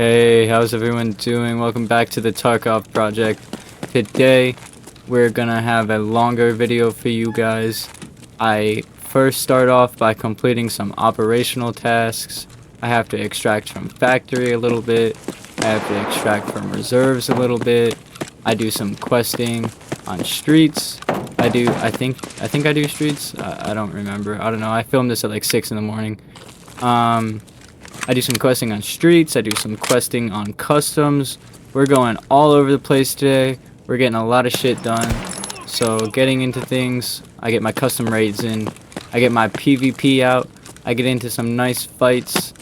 Hey, how's everyone doing? Welcome back to the Tarkov project. Today, we're gonna have a longer video for you guys. I first start off by completing some operational tasks. I have to extract from factory a little bit. I have to extract from reserves a little bit. I do some questing on streets. I think I do streets. I don't remember. I don't know. I filmed this at like 6 in the morning. I do some questing on streets, I do some questing on customs. We're going all over the place today. We're getting a lot of shit done. So getting into things, I get my custom raids in, I get my PvP out, I get into some nice fights,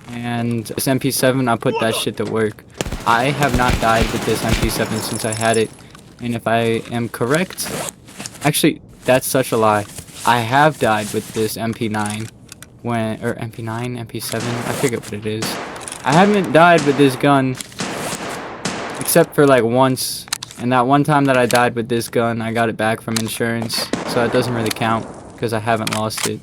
and this MP7, I put that shit to work. I have not died with this MP7 since I had it, and if I am correct, actually, that's such a lie. I have died with this MP9. Or MP9, MP7, I forget what it is. I haven't died with this gun except for like once, and that one time that I died with this gun, I got it back from insurance, so that doesn't really count because I haven't lost it.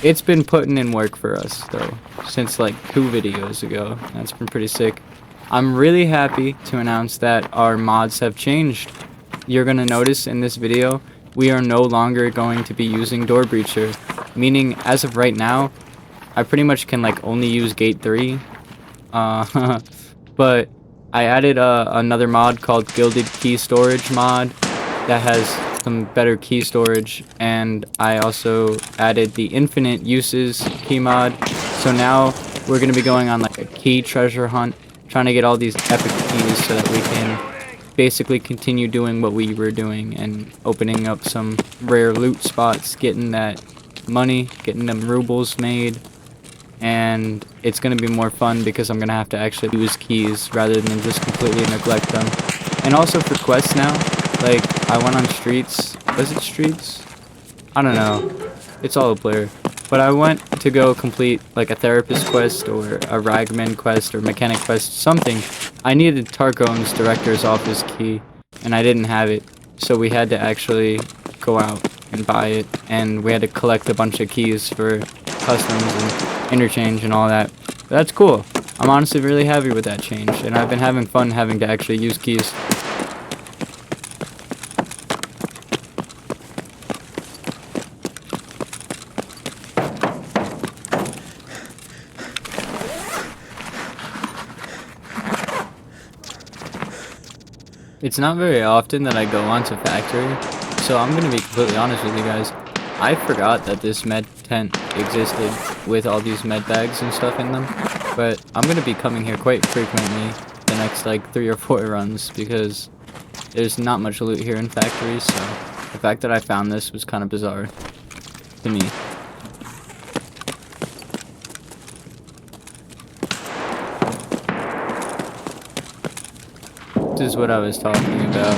It's been putting in work for us though, since like 2 videos ago. That's been pretty sick. I'm really happy to announce that our mods have changed. You're gonna notice in this video, we are no longer going to be using door breacher. Meaning, as of right now, I pretty much can like only use gate 3. But I added another mod called Gilded Key Storage mod that has some better key storage, and I also added the infinite uses key mod. So now we're gonna be going on like a key treasure hunt, trying to get all these epic keys so that we can basically continue doing what we were doing and opening up some rare loot spots, getting that money, getting them rubles made, and it's gonna be more fun because I'm gonna have to actually use keys rather than just completely neglect them. And also for quests now, like I went on streets. Was it streets? I don't know. It's all a blur. But I went to go complete like a therapist quest or a ragman quest or mechanic quest, something. I needed Tarkon's director's office key, and I didn't have it, so we had to actually go out and buy it, and we had to collect a bunch of keys for customs and interchange and all that. But that's cool. I'm honestly really happy with that change, and I've been having fun having to actually use keys. It's not very often that I go onto factory, so I'm gonna be completely honest with you guys. I forgot that this med tent existed with all these med bags and stuff in them, but I'm gonna be coming here quite frequently the next like 3 or 4 runs because there's not much loot here in factories, so the fact that I found this was kind of bizarre to me. Is what I was talking about.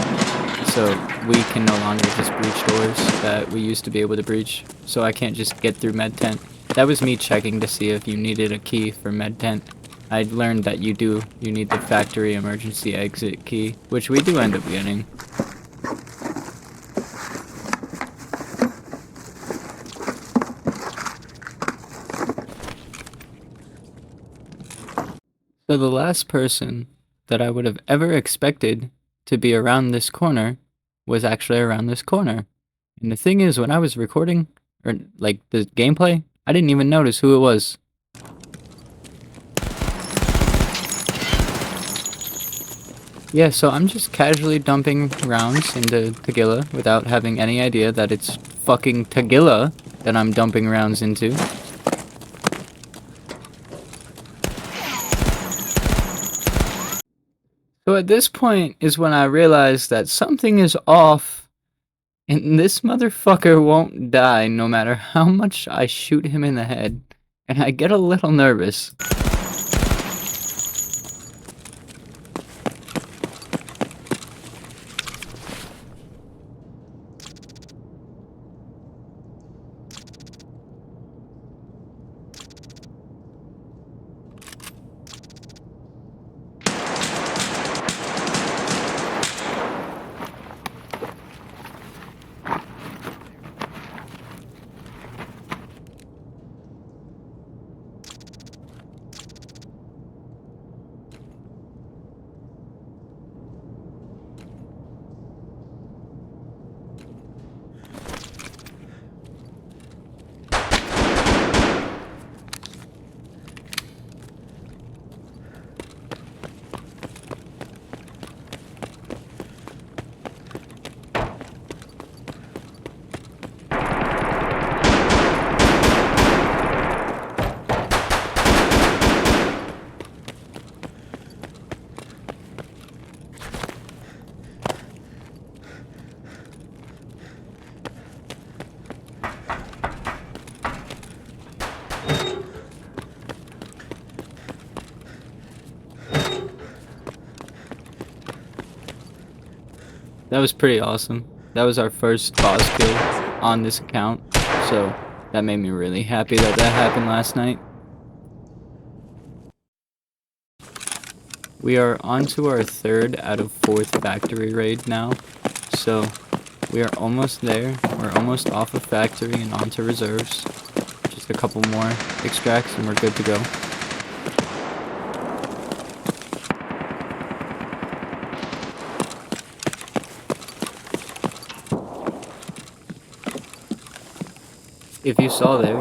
So we can no longer just breach doors that we used to be able to breach. So I can't just get through med tent. That was me checking to see if you needed a key for med tent. I learned that you do. You need the factory emergency exit key, which we do end up getting. So the last person that I would have ever expected to be around this corner was actually around this corner. And the thing is, when I was recording, or like the gameplay, I didn't even notice who it was. Yeah, so I'm just casually dumping rounds into Tagilla without having any idea that it's fucking Tagilla that I'm dumping rounds into. So at this point is when I realized that something is off, and this motherfucker won't die no matter how much I shoot him in the head, and I get a little nervous. that was pretty awesome. That was our first boss kill on this account, so that made me really happy that that happened last night. We are on to our 3rd out of 4th factory raid now, so we are almost there. We're almost off of factory and onto reserves. Just a couple more extracts and we're good to go. If you saw there,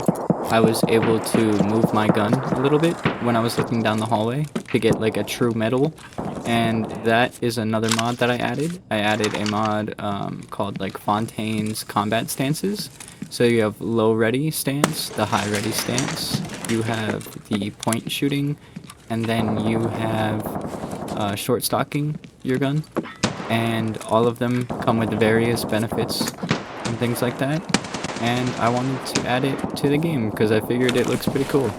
I was able to move my gun a little bit when I was looking down the hallway to get like a true medal, and that is another mod that I added. I added a mod called like Fontaine's combat stances. So you have low ready stance, the high ready stance, you have the point shooting, and then you have short stocking your gun, and all of them come with various benefits and things like that. And I wanted to add it to the game because I figured it looks pretty cool.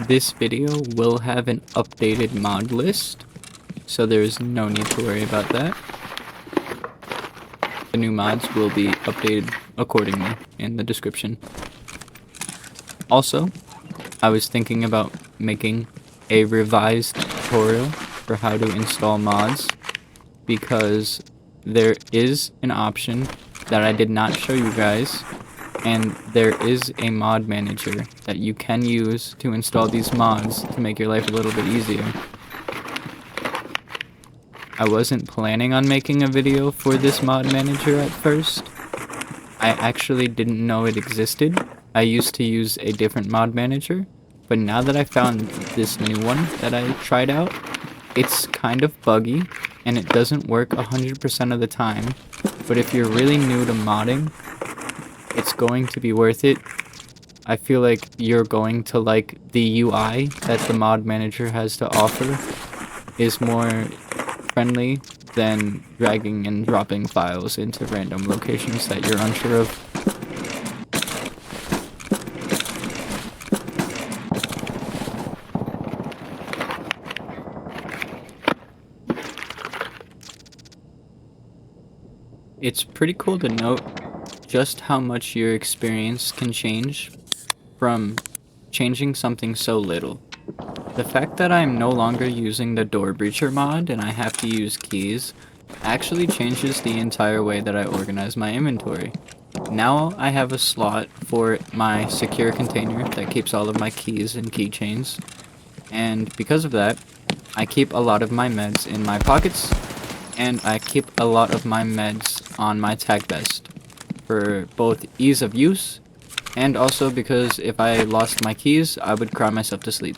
This video will have an updated mod list, so there's no need to worry about that. The new mods will be updated accordingly in the description. Also, I was thinking about making a revised tutorial for how to install mods, because there is an option that I did not show you guys, and there is a mod manager that you can use to install these mods to make your life a little bit easier. I wasn't planning on making a video for this mod manager at first. I actually didn't know it existed. I used to use a different mod manager, but now that I found this new one that I tried out, it's kind of buggy and it doesn't work 100% of the time. But if you're really new to modding, it's going to be worth it. I feel like you're going to like the UI that the mod manager has to offer is more friendly than dragging and dropping files into random locations that you're unsure of. It's pretty cool to note just how much your experience can change from changing something so little. The fact that I'm no longer using the door breacher mod and I have to use keys actually changes the entire way that I organize my inventory. Now I have a slot for my secure container that keeps all of my keys and keychains, and because of that, I keep a lot of my meds in my pockets, and I keep a lot of my meds on my tag vest for both ease of use and also because if I lost my keys, I would cry myself to sleep.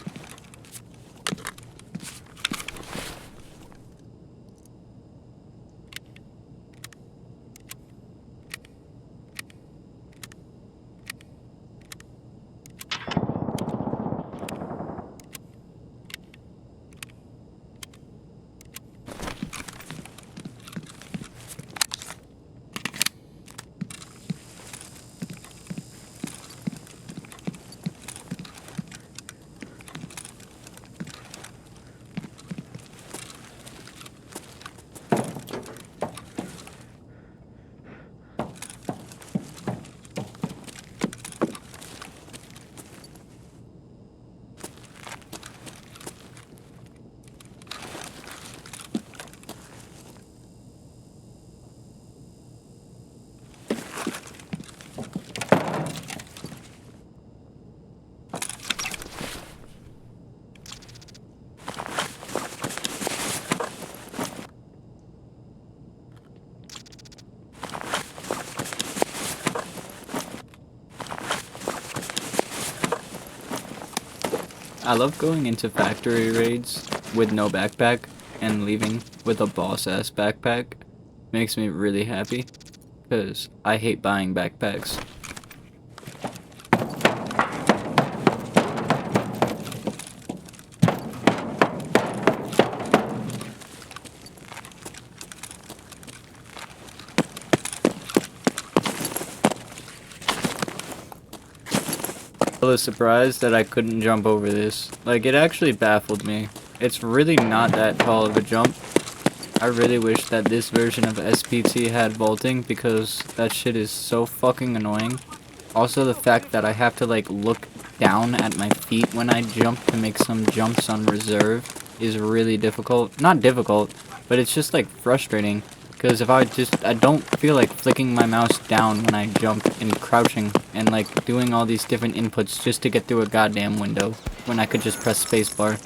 I love going into factory raids with no backpack and leaving with a boss-ass backpack. Makes me really happy, because I hate buying backpacks. I was surprised that I couldn't jump over this. Like, it actually baffled me. It's really not that tall of a jump. I really wish that this version of SPT had vaulting, because that shit is so fucking annoying. Also, the fact that I have to, like, look down at my feet when I jump to make some jumps on reserve is really difficult. Not difficult, but it's just, like, frustrating. Because if I don't feel like flicking my mouse down when I jump and crouching and, like, doing all these different inputs just to get through a goddamn window when I could just press spacebar.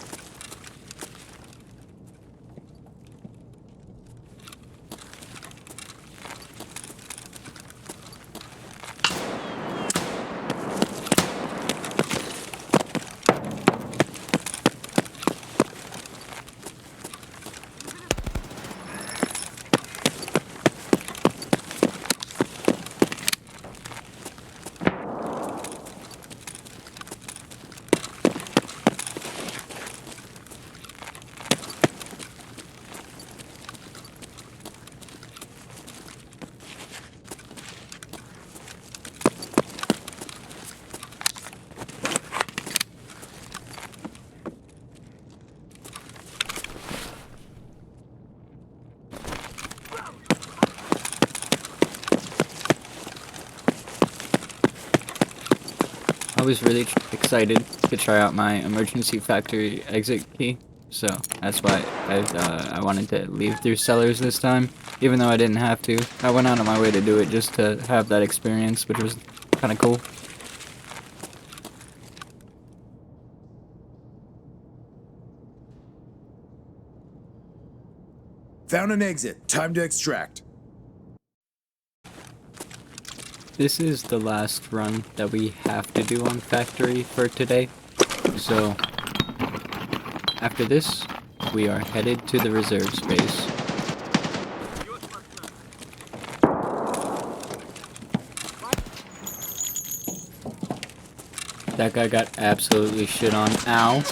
I was really excited to try out my emergency factory exit key, so that's why I wanted to leave through cellars this time, even though I didn't have to. I went out of my way to do it just to have that experience, which was kind of cool. Found an exit. Time to extract. This is the last run that we have to do on factory for today, so after this, we are headed to the reserve space. That guy got absolutely shit on. Ow.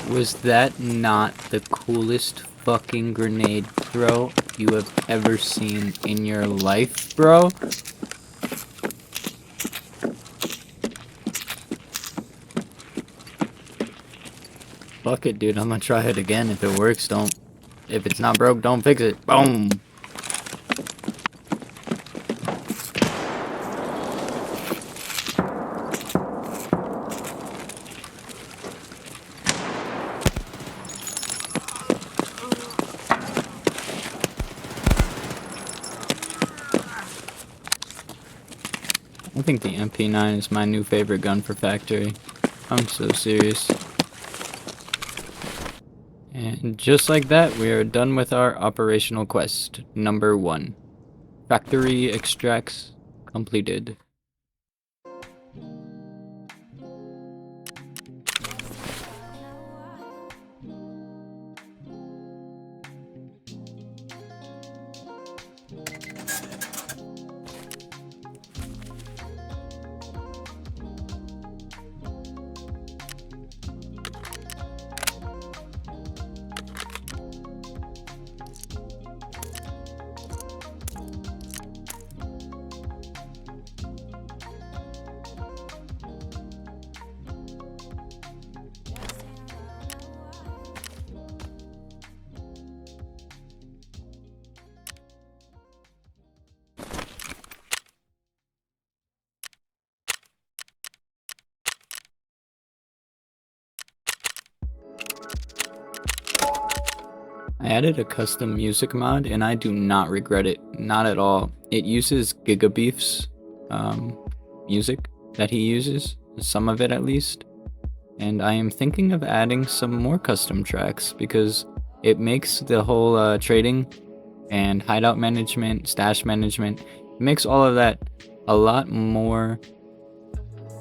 Was that not the coolest fucking grenade throw you have ever seen in your life, bro? Fuck it, dude. I'm gonna try it again. If it works, don't. If it's not broke, don't fix it. Boom! think the MP9 is my new favorite gun for factory. I'm so serious. And just like that, we are done with our operational quest number 1. Factory extracts completed. I added a custom music mod and I do not regret it, not at all. It uses Gigabeef's music that he uses, some of it at least, and I am thinking of adding some more custom tracks because it makes the whole trading and hideout management, stash management, it makes all of that a lot more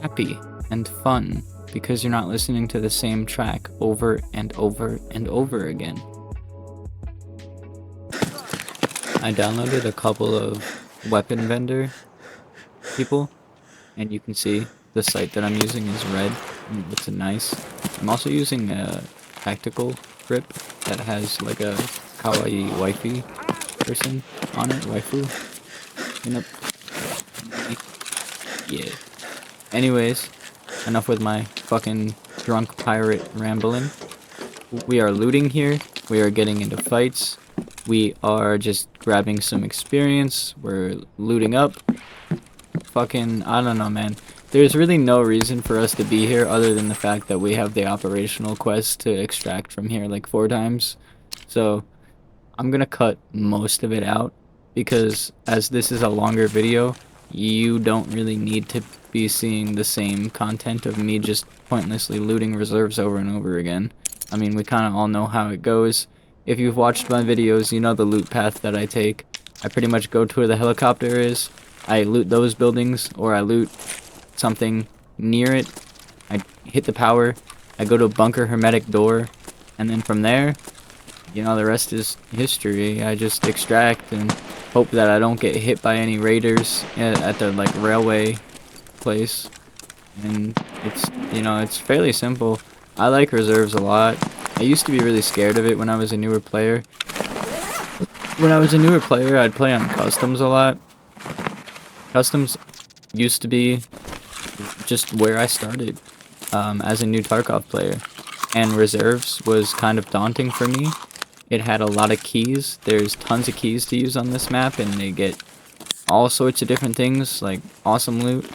happy and fun because you're not listening to the same track over and over and over again. I downloaded a couple of weapon vendor people, and you can see the site that I'm using is red, and it looks nice. I'm also using a tactical grip that has like a kawaii wifey person on it, waifu. Yeah. Anyways, enough with my fucking drunk pirate rambling. We are looting here, we are getting into fights. We are just grabbing some experience. We're looting up. Fucking, I don't know, man. There's really no reason for us to be here other than the fact that we have the operational quest to extract from here like 4 times. So, I'm gonna cut most of it out because as this is a longer video, you don't really need to be seeing the same content of me just pointlessly looting reserves over and over again. I mean, we kind of all know how it goes. If you've watched my videos, you know the loot path that I take. I pretty much go to where the helicopter is, I loot those buildings, or I loot something near it, I hit the power, I go to a bunker hermetic door, and then from there, you know, the rest is history. I just extract and hope that I don't get hit by any raiders at the, like, railway place. And it's, you know, it's fairly simple. I like reserves a lot. I used to be really scared of it when I was a newer player. When I was a newer player, I'd play on customs a lot. Customs used to be just where I started as a new Tarkov player. And reserves was kind of daunting for me. It had a lot of keys. There's tons of keys to use on this map, and they get all sorts of different things, like awesome loot.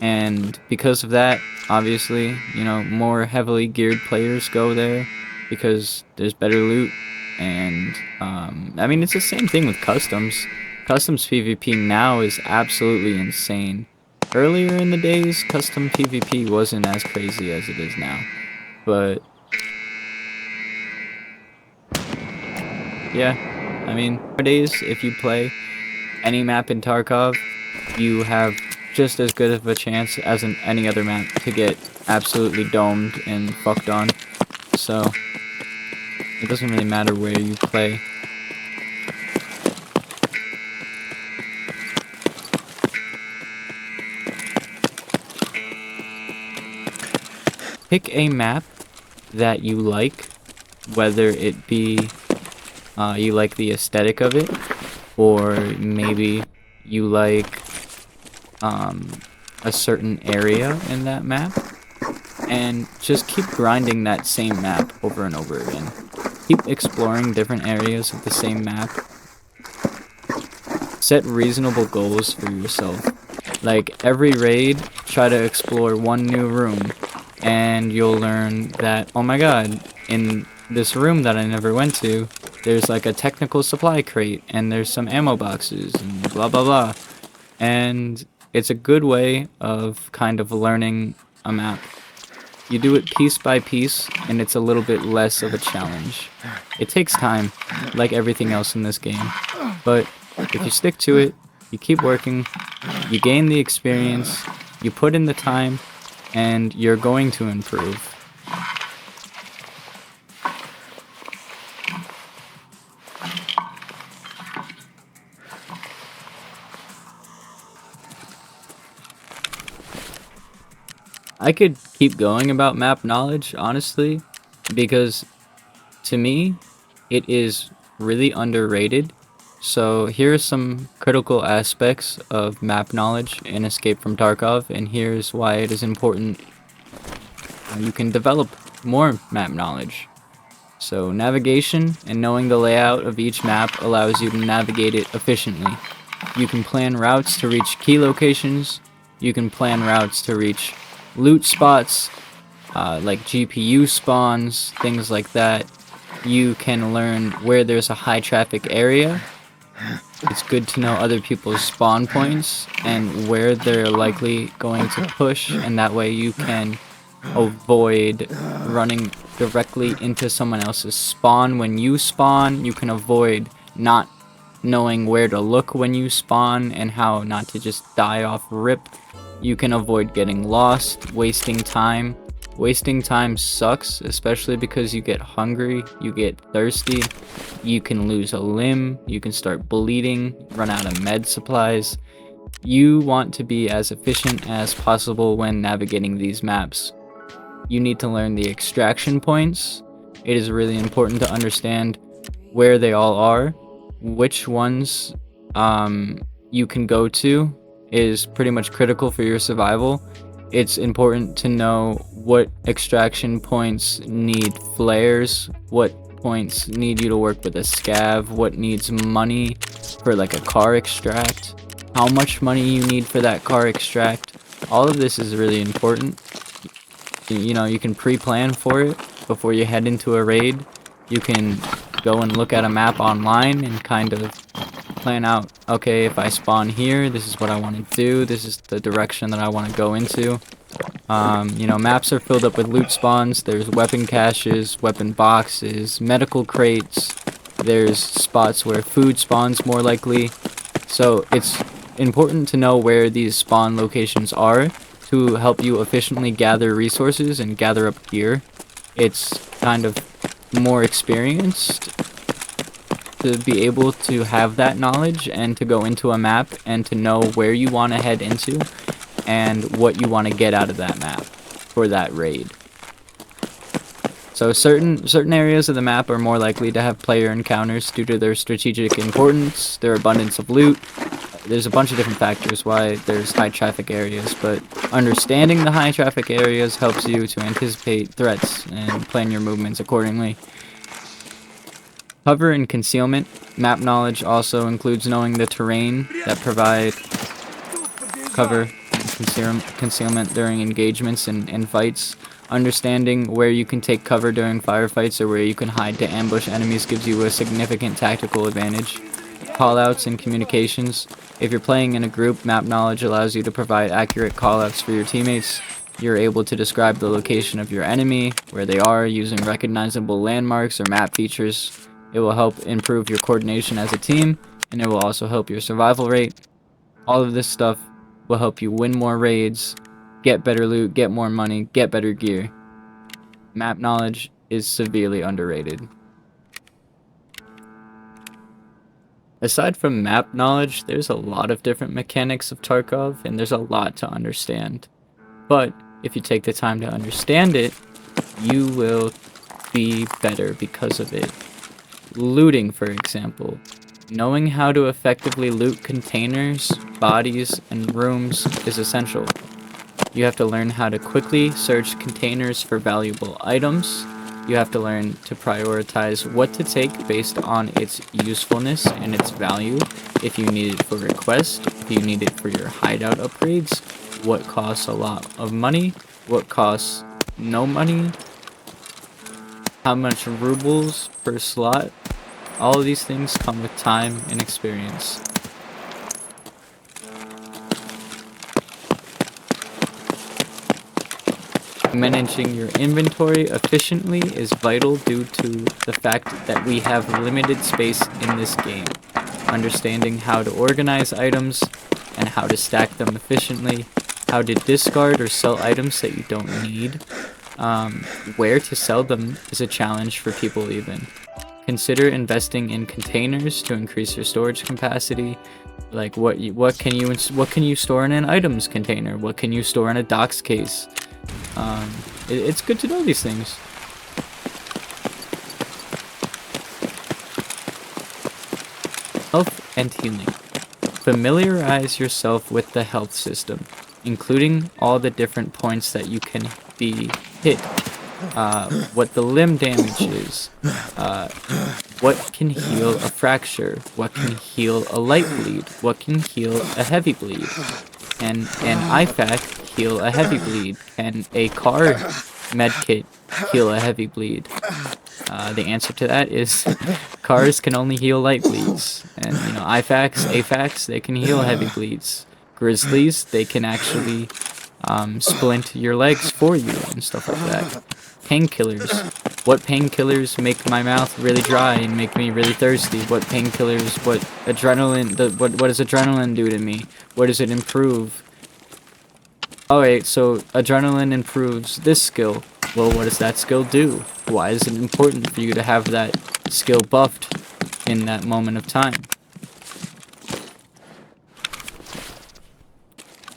And because of that, obviously, you know, more heavily geared players go there because there's better loot. And I mean, it's the same thing with customs. Customs PvP now is absolutely insane. Earlier in the days, custom PvP wasn't as crazy as it is now. But yeah, I mean, nowadays, if you play any map in Tarkov, you have just as good of a chance as in any other map to get absolutely domed and fucked on. So, it doesn't really matter where you play. Pick a map that you like, whether it be you like the aesthetic of it, or maybe you like a certain area in that map, and just keep grinding that same map over and over again. Keep exploring different areas of the same map. Set reasonable goals for yourself. Like every raid, try to explore one new room, and you'll learn that, oh my god, in this room that I never went to, there's like a technical supply crate, and there's some ammo boxes, and blah blah blah. And it's a good way of kind of learning a map. You do it piece by piece, and it's a little bit less of a challenge. It takes time, like everything else in this game, but if you stick to it, you keep working, you gain the experience, you put in the time, and you're going to improve. I could keep going about map knowledge, honestly, because to me, it is really underrated. So here are some critical aspects of map knowledge in Escape from Tarkov, and here's why it is important. You can develop more map knowledge. So navigation and knowing the layout of each map allows you to navigate it efficiently. You can plan routes to reach key locations. You can plan routes to reach loot spots, like GPU spawns, things like that. You can learn where there's a high traffic area. It's good to know other people's spawn points and where they're likely going to push, and that way you can avoid running directly into someone else's spawn when you spawn. You can avoid not knowing where to look when you spawn and how not to just die off rip. You can avoid getting lost, wasting time. Wasting time sucks, especially because you get hungry, you get thirsty, you can lose a limb, you can start bleeding, run out of med supplies. You want to be as efficient as possible when navigating these maps. You need to learn the extraction points. It is really important to understand where they all are, which ones you can go to is pretty much critical for your survival. It's important to know what extraction points need flares, what points need you to work with a scav, what needs money for like a car extract, how much money you need for that car extract. All of this is really important. You know, you can pre-plan for it before you head into a raid. You can go and look at a map online and kind of plan out, okay, if I spawn here, this is what I want to do, this is the direction that I want to go into. You know, maps are filled up with loot spawns, there's weapon caches, weapon boxes, medical crates, there's spots where food spawns more likely. So it's important to know where these spawn locations are to help you efficiently gather resources and gather up gear. It's kind of more experienced to be able to have that knowledge and to go into a map and to know where you want to head into and what you want to get out of that map for that raid. So certain areas of the map are more likely to have player encounters due to their strategic importance, their abundance of loot. There's a bunch of different factors why there's high traffic areas, but understanding the high traffic areas helps you to anticipate threats and plan your movements accordingly. Cover and concealment. Map knowledge also includes knowing the terrain that provide cover and concealment during engagements and fights. Understanding where you can take cover during firefights or where you can hide to ambush enemies gives you a significant tactical advantage. Callouts and communications. If you're playing in a group, map knowledge allows you to provide accurate callouts for your teammates. You're able to describe the location of your enemy, where they are, using recognizable landmarks or map features. It will help improve your coordination as a team, and it will also help your survival rate. All of this stuff will help you win more raids, get better loot, get more money, get better gear. Map knowledge is severely underrated. Aside from map knowledge, there's a lot of different mechanics of Tarkov, and there's a lot to understand. But if you take the time to understand it, you will be better because of it. Looting, for example. Knowing how to effectively loot containers, bodies, and rooms is essential. You have to learn how to quickly search containers for valuable items. You have to learn to prioritize what to take based on its usefulness and its value. If you need it for a quest, if you need it for your hideout upgrades, what costs a lot of money, what costs no money, how much rubles per slot. All of these things come with time and experience. Managing your inventory efficiently is vital due to the fact that we have limited space in this game. Understanding how to organize items and how to stack them efficiently, how to discard or sell items that you don't need, where to sell them is a challenge for people even. Consider investing in containers to increase your storage capacity. Like what can you store in an items container? What can you store in a docs case? It's good to know these things. Health and healing. Familiarize yourself with the health system, including all the different points that you can be hit. What the limb damage is, what can heal a fracture, what can heal a light bleed, what can heal a heavy bleed, and an IFAK heal a heavy bleed, and a car medkit heal a heavy bleed. The answer to that is cars can only heal light bleeds, and IFAKs, AFAKs, they can heal heavy bleeds. Grizzlies, they can actually splint your legs for you and stuff like that. Painkillers. What painkillers make my mouth really dry and make me really thirsty? What painkillers, what adrenaline, what does adrenaline do to me? What does it improve? Alright, so adrenaline improves this skill. Well, what does that skill do? Why is it important for you to have that skill buffed in that moment of time?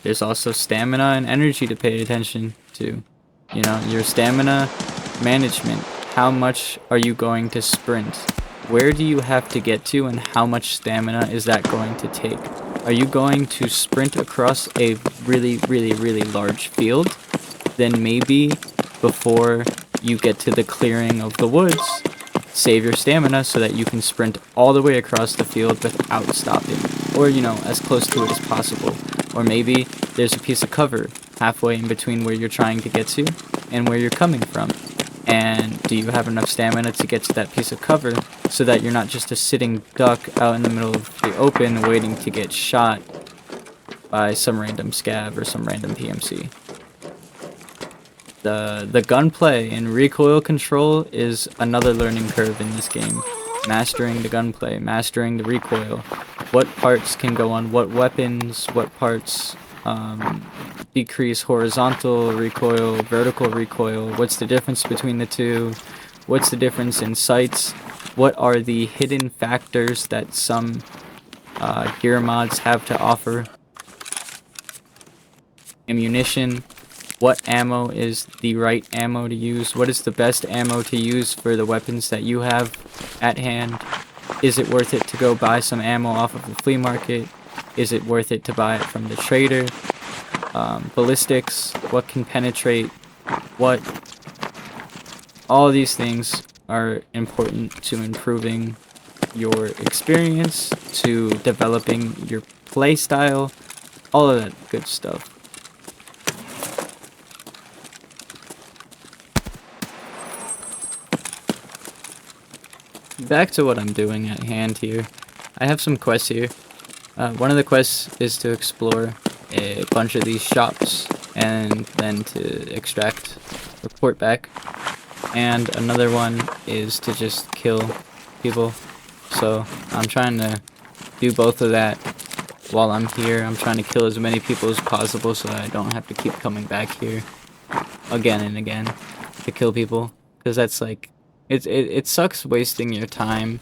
There's also stamina and energy to pay attention to. Your stamina management. How much are you going to sprint? Where do you have to get to, and how much stamina is that going to take? Are you going to sprint across a really, really, really large field? Then maybe before you get to the clearing of the woods, save your stamina so that you can sprint all the way across the field without stopping. Or, as close to it as possible. Or maybe there's a piece of cover halfway in between where you're trying to get to and where you're coming from. And do you have enough stamina to get to that piece of cover so that you're not just a sitting duck out in the middle of the open waiting to get shot by some random scav or some random PMC? The gunplay and recoil control is another learning curve in this game. Mastering the gunplay, mastering the recoil. What parts can go on what weapons, what parts decrease horizontal recoil, vertical recoil, what's the difference between the two, what's the difference in sights, what are the hidden factors that some gear mods have to offer, ammunition, what ammo is the right ammo to use, what is the best ammo to use for the weapons that you have at hand, is it worth it to go buy some ammo off of the flea market, is it worth it to buy it from the trader, ballistics, what can penetrate, what, all these things are important to improving your experience, to developing your playstyle, all of that good stuff. Back to what I'm doing at hand here. I have some quests here. One of the quests is to explore a bunch of these shops and then to extract report back. And another one is to just kill people. So I'm trying to do both of that while I'm here. I'm trying to kill as many people as possible so that I don't have to keep coming back here again and again to kill people. Because that's like, it sucks wasting your time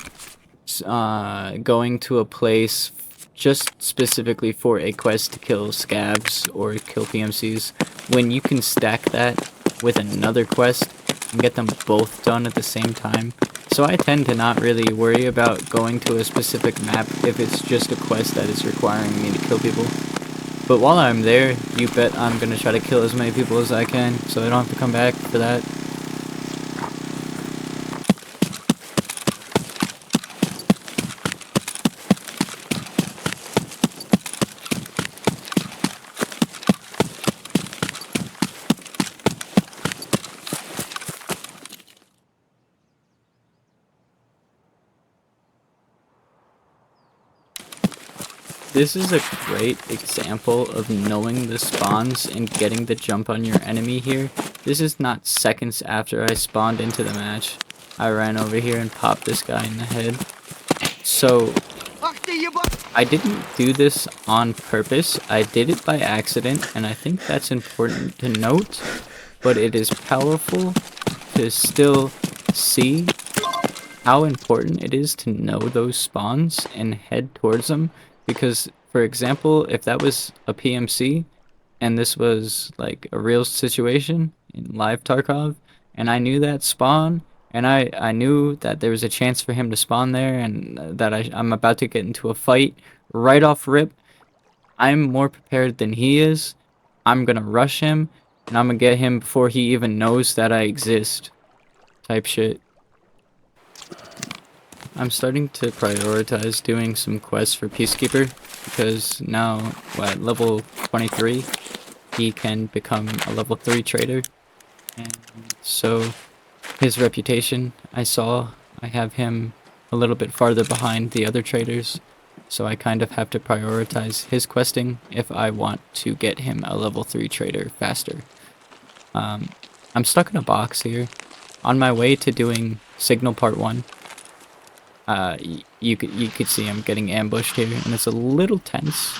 going to a place just specifically for a quest to kill scabs or kill PMCs when you can stack that with another quest and get them both done at the same time. So I tend to not really worry about going to a specific map if it's just a quest that is requiring me to kill people. But while I'm there, you bet I'm gonna try to kill as many people as I can so I don't have to come back for that. This is a great example of knowing the spawns and getting the jump on your enemy here This is not seconds after I spawned into the match. I ran over here and popped this guy in the head. So, I didn't do this on purpose. I did it by accident, and I think that's important to note. But it is powerful to still see how important it is to know those spawns and head towards them. Because, for example, if that was a PMC, and this was like a real situation in live Tarkov, and I knew that spawn, and I knew that there was a chance for him to spawn there, and that I'm about to get into a fight right off rip, I'm more prepared than he is. I'm gonna rush him, and I'm gonna get him before he even knows that I exist, type shit. I'm starting to prioritize doing some quests for Peacekeeper, because now, at level 23, he can become a level 3 trader. And so his reputation, I have him a little bit farther behind the other traders. So I kind of have to prioritize his questing if I want to get him a level 3 trader faster. I'm stuck in a box here. On my way to doing Signal Part 1, you could see I'm getting ambushed here, and it's a little tense.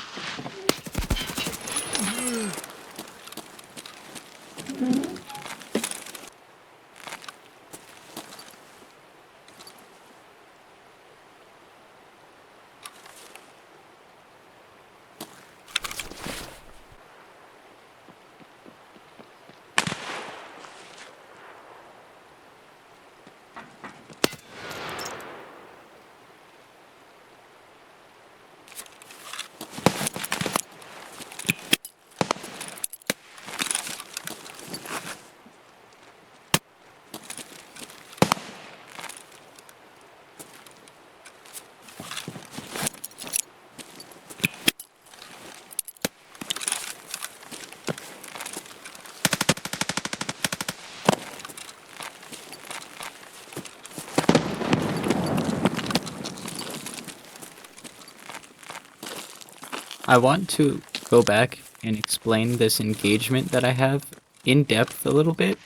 I want to go back and explain this engagement that I have in depth a little bit,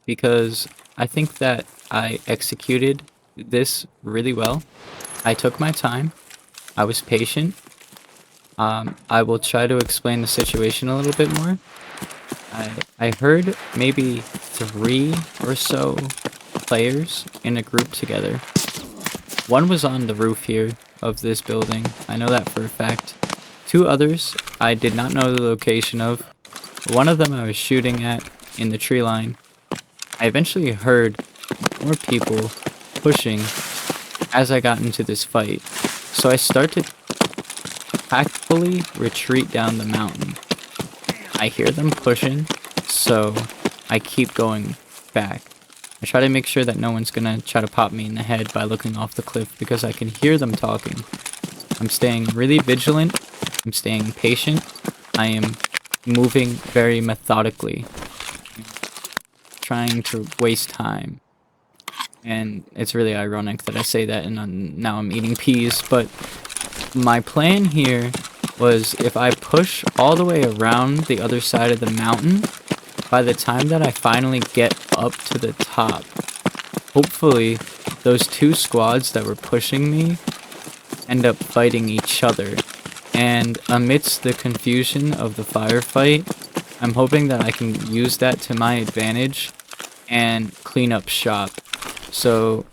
because I think that I executed this really well. I took my time. I was patient. I will try to explain the situation a little bit more. I heard maybe 3 or so players in a group together. One was on the roof here of this building. I know that for a fact. 2 others I did not know the location of. One of them I was shooting at in the tree line. I eventually heard more people pushing as I got into this fight. So I started tactfully retreat down the mountain. I hear them pushing, so I keep going back. I try to make sure that no one's gonna try to pop me in the head by looking off the cliff, because I can hear them talking. I'm staying really vigilant. I'm staying patient. I am moving very methodically, trying to waste time. And it's really ironic that I say that and now I'm eating peas, but my plan here was, if I push all the way around the other side of the mountain, by the time that I finally get up to the top, hopefully those 2 squads that were pushing me end up fighting each other. And amidst the confusion of the firefight, I'm hoping that I can use that to my advantage and clean up shop. So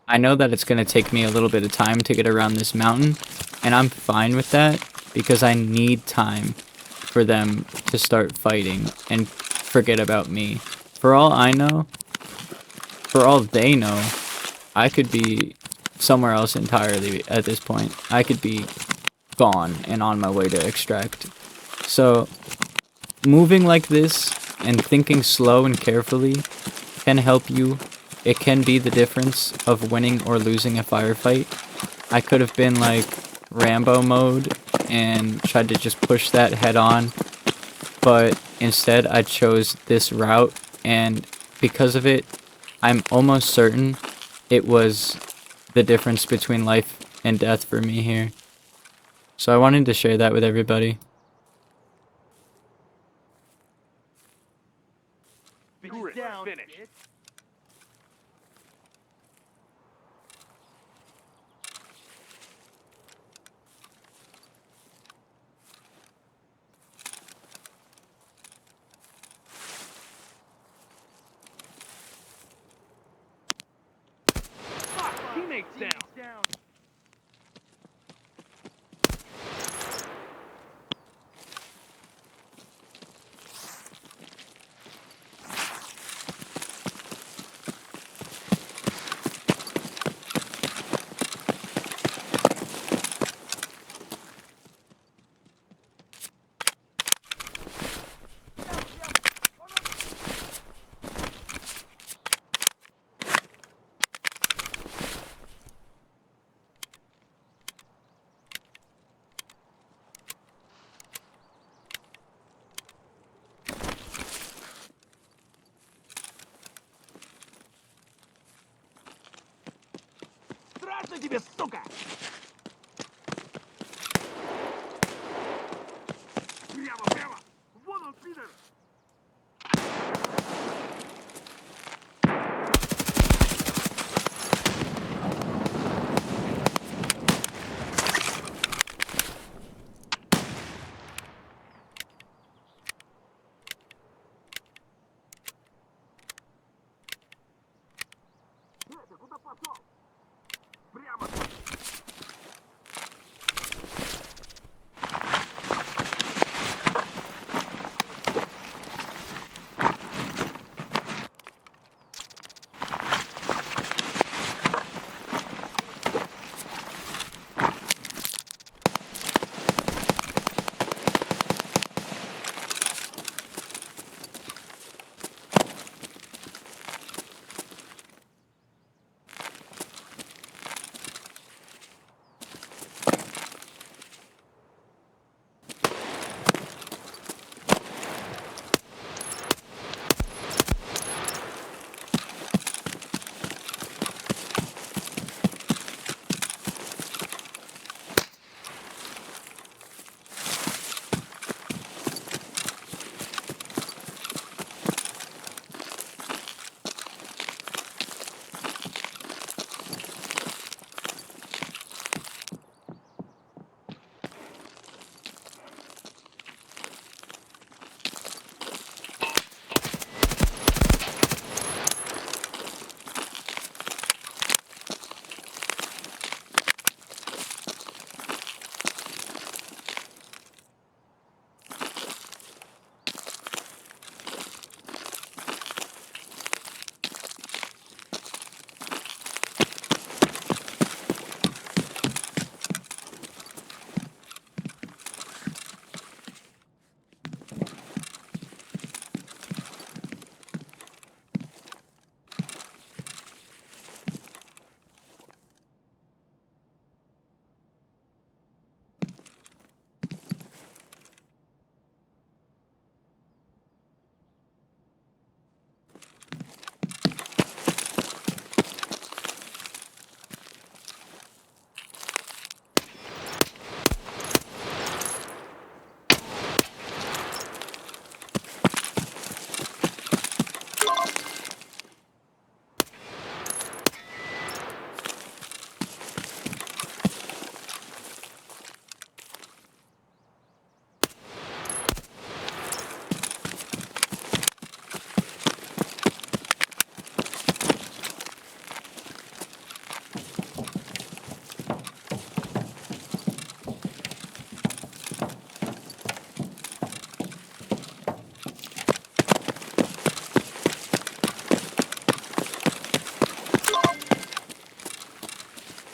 I know that it's going to take me a little bit of time to get around this mountain, and I'm fine with that, because I need time for them to start fighting and forget about me. For all I know, for all they know, I could be somewhere else entirely at this point. I could be gone and on my way to extract. So moving like this and thinking slow and carefully can help you. It can be the difference of winning or losing a firefight. I could have been like Rambo mode and tried to just push that head on, but instead I chose this route, and because of it, I'm almost certain it was the difference between life and death for me here. So I wanted to share that with everybody. Screw it. Finish. Fuck, teammates down. Страшно тебе, сука! Прямо! Вон он, пидор! Ты куда пошел? Прямо!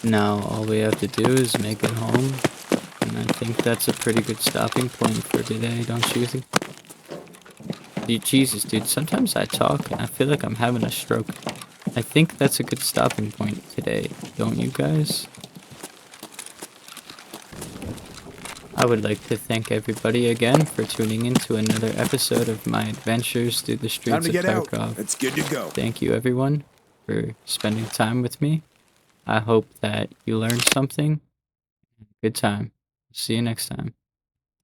Now all we have to do is make it home, and I think that's a pretty good stopping point for today, don't you think? Dude, Jesus, dude, sometimes I talk and I feel like I'm having a stroke. I think that's a good stopping point today, don't you guys? I would like to thank everybody again for tuning in to another episode of my adventures through the Time streets to of get out. Tarkov. It's good to go. Thank you everyone for spending time with me. I hope that you learned something. Good time. See you next time.